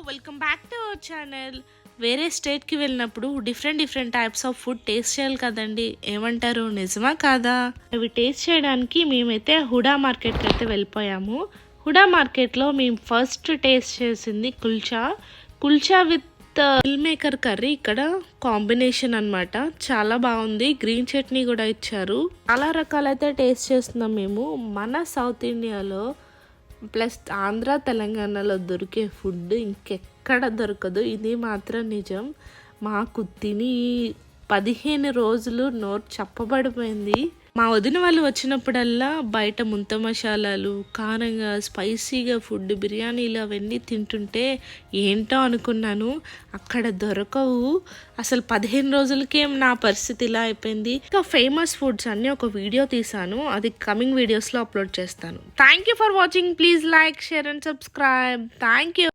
Welcome back to our channel. వేరే స్టేట్కి వెళ్ళినప్పుడు different types of food taste చేయాలి కదండి. ఏమంటారు, నిజమా కాదా? అవి టేస్ట్ చేయడానికి మేమైతే హుడా మార్కెట్కి అయితే వెళ్ళిపోయాము. హుడా మార్కెట్లో మేము ఫస్ట్ టేస్ట్ చేసింది kulcha with meal maker curry. ఇక్కడ కాంబినేషన్ అన్నమాట. చాలా బాగుంది. గ్రీన్ చట్నీ కూడా ఇచ్చారు. చాలా రకాలైతే టేస్ట్ చేస్తున్నాం మేము. మన సౌత్ ఇండియాలో ప్లస్ ఆంధ్ర తెలంగాణలో దొరికే ఫుడ్ ఇంకెక్కడ దొరకదు. ఇది మాత్రం నిజం. మాకు తిని 15 రోజులు నోరు చప్పబడిపోయింది. మా వదిన వాళ్ళు వచ్చినప్పుడల్లా బయట ముంత మసాలాలు, కారంగా స్పైసీగా ఫుడ్, బిర్యానీలు అవన్నీ తింటుంటే ఏంటో అనుకున్నాను. అక్కడ దొరకవు. అసలు 15 రోజులకే నా పరిస్థితి ఇలా అయిపోయింది. ఇంకా ఫేమస్ ఫుడ్స్ అన్నీ ఒక వీడియో తీసాను. అది కమింగ్ వీడియోస్లో అప్లోడ్ చేస్తాను. Thank you for watching. Please like, share and subscribe. Thank you.